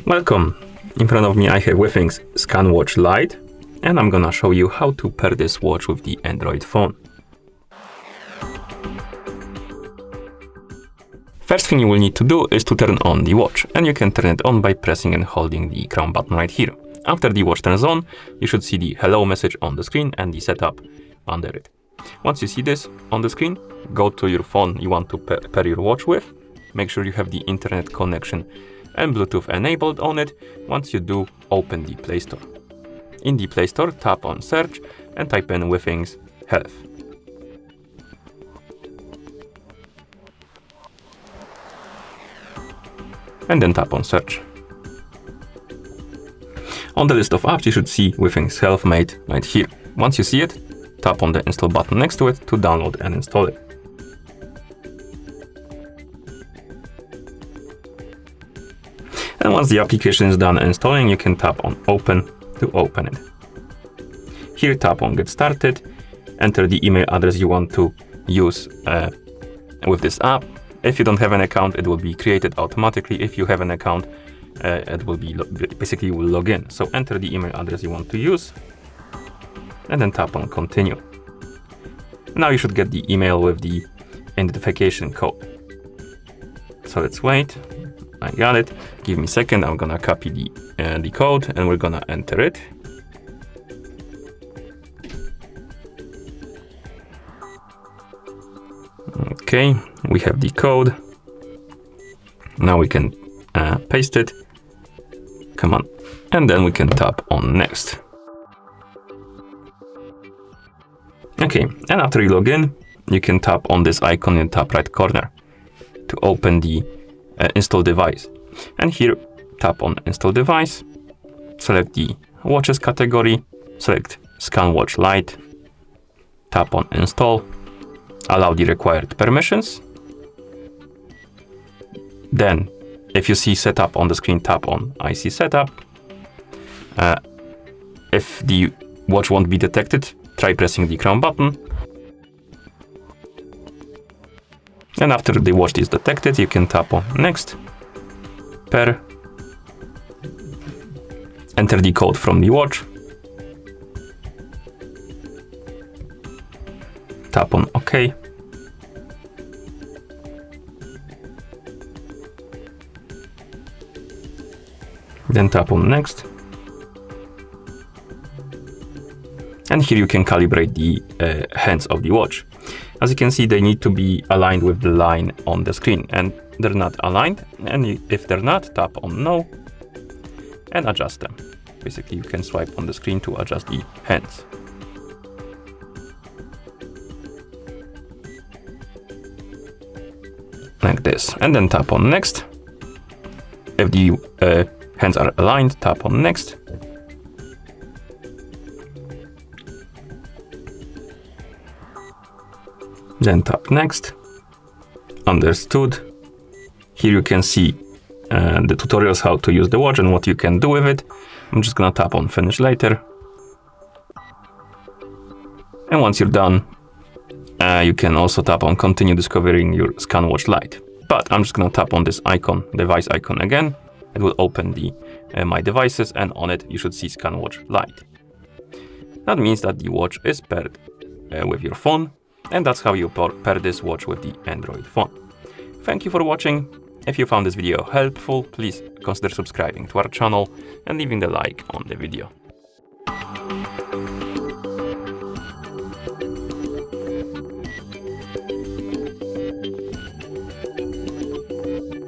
Welcome! In front of me I have Withings Scanwatch Light, and I'm gonna show you how to pair this watch with the Android phone. First thing you will need to do is to turn on the watch, and you can turn it on by pressing and holding the crown button right here. After the watch turns on, you should see the hello message on the screen and the setup under it. Once you see this on the screen, go to your phone you want to pair your watch with. Make sure you have the internet connection and Bluetooth enabled on it. Once you do, open the Play Store. In the Play Store, tap on search and type in Withings Health. And then tap on search. On the list of apps, you should see Withings Health Mate right here. Once you see it, tap on the install button next to it to download and install it. And once the application is done installing, you can tap on open to open it. Here, tap on get started, enter the email address you want to use with this app. If you don't have an account, it will be created automatically. If you have an account, it will be basically you will log in. So enter the email address you want to use and then tap on continue. Now you should get the email with the identification code. So let's wait. I got it. Give me a second. I'm gonna copy the code and we're gonna enter it. Okay, we have the code. Now we can paste it. Come on. And then we can tap on next. Okay, and after you log in, you can tap on this icon in the top right corner to open the install device. And here, tap on install device, select the watches category, select Scanwatch Light, tap on install, allow the required permissions. Then, if you see setup on the screen, tap on I see setup. If the watch won't be detected, try pressing the crown button. And after the watch is detected, you can tap on next, pair, enter the code from the watch, tap on OK. Then tap on next. And here you can calibrate the hands of the watch. As you can see, they need to be aligned with the line on the screen, and they're not aligned. And if they're not, tap on no and adjust them. Basically, you can swipe on the screen to adjust the hands. Like this. And then tap on next. If the hands are aligned, tap on next. Then tap next. Understood. Here you can see the tutorials how to use the watch and what you can do with it. I'm just gonna tap on finish later. And once you're done, you can also tap on continue discovering your Scanwatch Light. But I'm just gonna tap on this icon, device icon again. It will open the my devices, and on it you should see Scanwatch Light. That means that the watch is paired with your phone. And that's how you pair this watch with the Android phone. Thank you for watching. If you found this video helpful, please consider subscribing to our channel and leaving the like on the video.